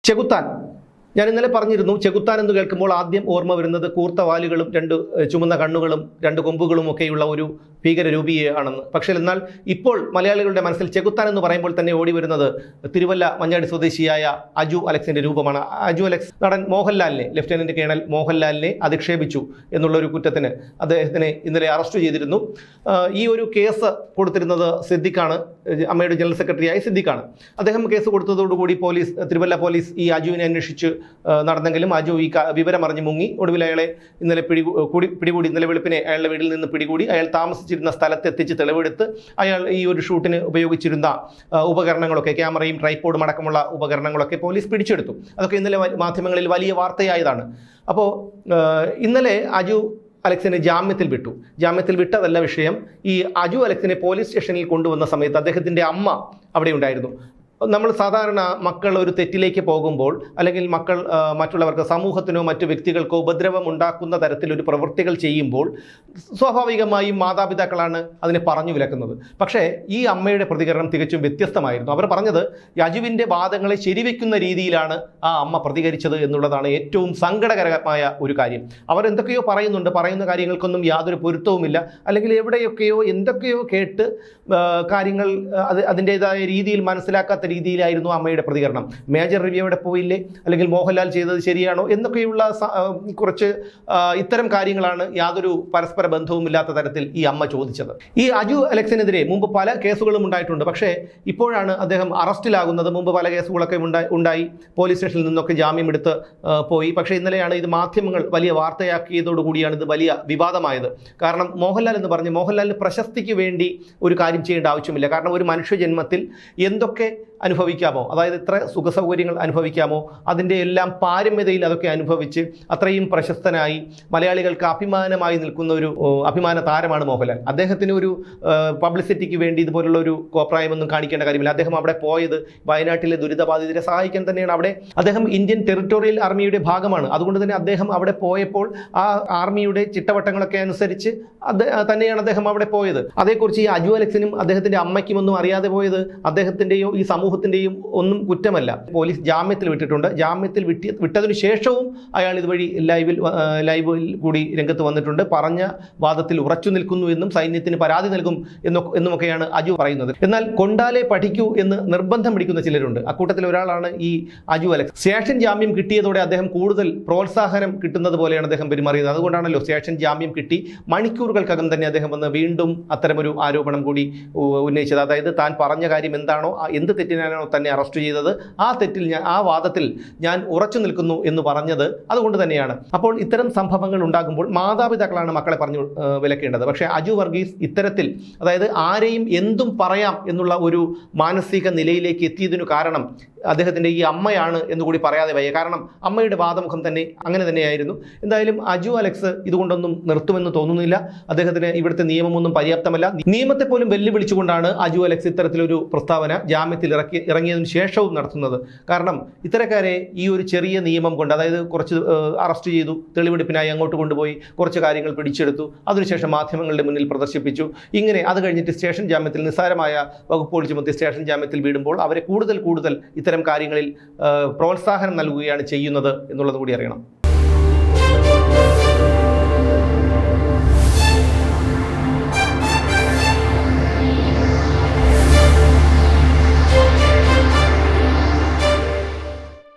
ചെകുത്താൻ. ഞാൻ ഇന്നലെ പറഞ്ഞിരുന്നു, ചെകുത്താൻ എന്ന് കേൾക്കുമ്പോൾ ആദ്യം ഓർമ്മ വരുന്നത് കൂർത്ത വാലുകളും രണ്ട് ചുമന്ന കണ്ണുകളും രണ്ട് കൊമ്പുകളും ഒക്കെയുള്ള ഒരു ഭീകരരൂപിയാണെന്ന്. പക്ഷേ എന്നാൽ ഇപ്പോൾ മലയാളികളുടെ മനസ്സിൽ ചെകുത്താൻ എന്ന് പറയുമ്പോൾ തന്നെ ഓടി വരുന്നത് തിരുവല്ല മഞ്ഞാടി സ്വദേശിയായ അജു അലക്സിന്റെ രൂപമാണ്. അജു അലക്സ് നടൻ മോഹൻലാലിനെ, ലഫ്റ്റനന്റ് കേണൽ മോഹൻലാലിനെ അധിക്ഷേപിച്ചു എന്നുള്ളൊരു കുറ്റത്തിന് അദ്ദേഹത്തിനെ ഇന്നലെ അറസ്റ്റ് ചെയ്തിരുന്നു. ഈ ഒരു കേസ് കൊടുത്തിരുന്നത് സിദ്ദിഖാണ്, അമ്മയുടെ ജനറൽ സെക്രട്ടറിയായ സിദ്ദിഖാണ്. അദ്ദേഹം കേസ് കൊടുത്തതോടുകൂടി തിരുവല്ല പോലീസ് ഈ അജുവിനെ അന്വേഷിച്ച് നടന്നെങ്കിലും അജു ഈ വിവരം അറിഞ്ഞ് മുങ്ങി. ഒടുവിൽ അയാളെ ഇന്നലെ പിടികൂടി. ഇന്നലെ വെളുപ്പിനെ അയാളുടെ വീട്ടിൽ നിന്ന് പിടികൂടി. അയാൾ താമസിച്ചിരുന്ന സ്ഥലത്തെത്തിച്ച് തെളിവെടുത്ത് അയാൾ ഈ ഒരു ഷൂട്ടിന് ഉപയോഗിച്ചിരുന്ന ഉപകരണങ്ങളൊക്കെ, ക്യാമറയും ട്രൈപോഡും അടക്കമുള്ള ഉപകരണങ്ങളൊക്കെ പോലീസ് പിടിച്ചെടുത്തു. അതൊക്കെ ഇന്നലെ മാധ്യമങ്ങളിൽ വലിയ വാർത്തയായതാണ്. അപ്പോൾ ഇന്നലെ അജു അലക്സിനെ ജാമ്യത്തിൽ വിട്ടു. ജാമ്യത്തിൽ വിട്ടതല്ല വിഷയം. ഈ അജു അലക്സിനെ പോലീസ് സ്റ്റേഷനിൽ കൊണ്ടുവന്ന സമയത്ത് അദ്ദേഹത്തിൻ്റെ അമ്മ അവിടെ ഉണ്ടായിരുന്നു. നമ്മൾ സാധാരണ മക്കൾ ഒരു തെറ്റിലേക്ക് പോകുമ്പോൾ, അല്ലെങ്കിൽ മക്കൾ മറ്റുള്ളവർക്ക്, സമൂഹത്തിനോ മറ്റു വ്യക്തികൾക്കോ ഉപദ്രവം ഉണ്ടാക്കുന്ന തരത്തിലൊരു പ്രവൃത്തികൾ ചെയ്യുമ്പോൾ സ്വാഭാവികമായും മാതാപിതാക്കളാണ് അതിനെ പറഞ്ഞു വിലക്കുന്നത്. പക്ഷേ ഈ അമ്മയുടെ പ്രതികരണം തികച്ചും വ്യത്യസ്തമായിരുന്നു. അവർ പറഞ്ഞത് യജുവിൻ്റെ വാദങ്ങളെ ശരിവെക്കുന്ന രീതിയിലാണ് ആ അമ്മ പ്രതികരിച്ചത് എന്നുള്ളതാണ് ഏറ്റവും സങ്കടകരമായ ഒരു കാര്യം. അവർ എന്തൊക്കെയോ പറയുന്നുണ്ട്, പറയുന്ന കാര്യങ്ങൾക്കൊന്നും യാതൊരു പൊരുത്തവുമില്ല, അല്ലെങ്കിൽ എവിടെയൊക്കെയോ എന്തൊക്കെയോ കേട്ട് കാര്യങ്ങൾ അതിൻ്റെതായ രീതിയിൽ മനസ്സിലാക്കാത്ത രീതിയിലായിരുന്നു അമ്മയുടെ പ്രതികരണം. മേജർ റിവ്യൂ അവിടെ പോയില്ലേ, അല്ലെങ്കിൽ മോഹൻലാൽ ചെയ്തത് ശരിയാണോ എന്നൊക്കെയുള്ള കുറച്ച് ഇത്തരം കാര്യങ്ങളാണ് യാതൊരു പരസ്പര ബന്ധവുമില്ലാത്ത തരത്തിൽ ഈ അമ്മ ചോദിച്ചത്. ഈ അജു അലക്സിനെതിരെ മുമ്പ് പല കേസുകളും ഉണ്ടായിട്ടുണ്ട്. പക്ഷേ ഇപ്പോഴാണ് അദ്ദേഹം അറസ്റ്റിലാകുന്നത്. മുമ്പ് പല കേസുകളൊക്കെ ഉണ്ടായി, പോലീസ് സ്റ്റേഷനിൽ നിന്നൊക്കെ ജാമ്യം എടുത്ത് പോയി. പക്ഷേ ഇന്നലെയാണ് ഇത് മാധ്യമങ്ങൾ വലിയ വാർത്തയാക്കിയതോടുകൂടിയാണ് ഇത് വലിയ വിവാദമായത്. കാരണം മോഹൻലാൽ എന്ന് പറഞ്ഞ്, മോഹൻലാലിന് പ്രശസ്തിക്ക് വേണ്ടി ഒരു കാര്യം ചെയ്യേണ്ട ആവശ്യമില്ല. കാരണം ഒരു മനുഷ്യജന്മത്തിൽ എന്തൊക്കെ അനുഭവിക്കാമോ, അതായത് ഇത്ര സുഖസൗകര്യങ്ങൾ അനുഭവിക്കാമോ, അതിൻ്റെ എല്ലാം പാരമ്യതയിൽ അതൊക്കെ അനുഭവിച്ച് അത്രയും പ്രശസ്തനായി മലയാളികൾക്ക് അഭിമാനമായി നിൽക്കുന്ന ഒരു അഭിമാന താരമാണ് മോഹൻലാൽ. അദ്ദേഹത്തിന് ഒരു പബ്ലിസിറ്റിക്ക് വേണ്ടി ഇതുപോലുള്ള ഒരു കോപ്രായമൊന്നും കാണിക്കേണ്ട കാര്യമില്ല. അദ്ദേഹം അവിടെ പോയത് വയനാട്ടിലെ ദുരിതബാധിതരെ സഹായിക്കാൻ തന്നെയാണ്. അവിടെ അദ്ദേഹം ഇന്ത്യൻ ടെറിട്ടോറിയൽ ആർമിയുടെ ഭാഗമാണ്. അതുകൊണ്ട് തന്നെ അദ്ദേഹം അവിടെ പോയപ്പോൾ ആ ആർമിയുടെ ചിട്ടവട്ടങ്ങളൊക്കെ അനുസരിച്ച് തന്നെയാണ് അദ്ദേഹം അവിടെ പോയത്. അതേക്കുറിച്ച് ഈ അജു അലക്സിനും അദ്ദേഹത്തിൻ്റെ അമ്മയ്ക്കും ഒന്നും അറിയാതെ പോയത് അദ്ദേഹത്തിൻ്റെയോ ഈ സമൂഹത്തിൻ്റെയും ഒന്നും കുറ്റമല്ല. പോലീസ് ജാമ്യത്തിൽ വിട്ടിട്ടുണ്ട്. ജാമ്യത്തിൽ വിട്ടതിനു ശേഷവും അയാൾ ഇതുവഴി ലൈവിൽ കൂടി രംഗത്ത് വന്നിട്ടുണ്ട്. പറഞ്ഞ വാദത്തിൽ ഉറച്ചു നിൽക്കുന്നു എന്നും സൈന്യത്തിന് പരാതി നൽകും എന്നുമൊക്കെയാണ് അജു പറയുന്നത്. എന്നാൽ കൊണ്ടാലേ പഠിക്കൂ എന്ന് നിർബന്ധം പിടിക്കുന്ന ചിലരുണ്ട്. അക്കൂട്ടത്തിൽ ഒരാളാണ് ഈ അജു അലക്സ്. സ്റ്റേഷൻ ജാമ്യം കിട്ടിയതോടെ അദ്ദേഹം കൂടുതൽ പ്രോത്സാഹനം കിട്ടുന്നത് പോലെയാണ് അദ്ദേഹം പെരുമാറിയത്. അതുകൊണ്ടാണല്ലോ സ്റ്റേഷൻ ജാമ്യം കിട്ടി മണിക്കൂറുകൾക്കകം തന്നെ അദ്ദേഹം വന്ന് വീണ്ടും അത്തരമൊരു ആരോപണം കൂടി ഉന്നയിച്ചത്. അതായത് താൻ പറഞ്ഞ കാര്യം എന്താണോ, എന്ത് തെറ്റിനാണോ തന്നെ അറസ്റ്റ് ചെയ്തത്, ആ വാദത്തിൽ ഞാൻ ഉറച്ചു നിൽക്കുന്നു എന്ന് പറഞ്ഞത് അതുകൊണ്ട് തന്നെയാണ്. അപ്പോൾ ഇത്തരം സംഭവങ്ങൾ ഉണ്ടാകുമ്പോൾ മാതാപിതാക്കളാണ് മക്കളെ പറഞ്ഞു വിലക്കേണ്ടത്. പക്ഷേ അജു വർഗീസ് ഇത്തരത്തിൽ, അതായത് ആരെയും എന്തും പറയാം എന്നുള്ള ഒരു മാനസിക നിലയിലേക്ക് എത്തിയതിനു കാരണം അദ്ദേഹത്തിൻ്റെ ഈ അമ്മയാണ് എന്നുകൂടി പറയാതെ വയ്യ. കാരണം അമ്മയുടെ വാദമുഖം തന്നെ അങ്ങനെ തന്നെയായിരുന്നു. എന്തായാലും അജു അലക്സ് ഇതുകൊണ്ടൊന്നും നിർത്തുമെന്ന് തോന്നുന്നില്ല. അദ്ദേഹത്തിന് ഇവിടുത്തെ നിയമമൊന്നും പര്യാപ്തമല്ല. നിയമത്തെ പോലും വെല്ലുവിളിച്ചുകൊണ്ടാണ് അജു അലക്സ് ഇത്തരത്തിലൊരു പ്രസ്താവന ജാമ്യത്തിൽ ഇറങ്ങിയതിനു ശേഷവും നടത്തുന്നത്. കാരണം ഇത്തരക്കാരെ ഈ ഒരു ചെറിയ നിയമം കൊണ്ട്, അതായത് കുറച്ച് അറസ്റ്റ് ചെയ്തു, തെളിവെടുപ്പിനായി അങ്ങോട്ട് കൊണ്ടുപോയി കുറച്ച് കാര്യങ്ങൾ പിടിച്ചെടുത്തു, അതിനുശേഷം മാധ്യമങ്ങളുടെ മുന്നിൽ പ്രദർശിപ്പിച്ചു, ഇങ്ങനെ അത് കഴിഞ്ഞിട്ട് സ്റ്റേഷൻ ജാമ്യത്തിൽ, നിസ്സാരമായ വകുപ്പുകൾ ചുമത്തി സ്റ്റേഷൻ ജാമ്യത്തിൽ വീടുമ്പോൾ അവരെ കൂടുതൽ ഇത്തരം കാര്യങ്ങളിൽ പ്രോത്സാഹനം നൽകുകയാണ് ചെയ്യുന്നത് എന്നുള്ളത് കൂടി അറിയണം.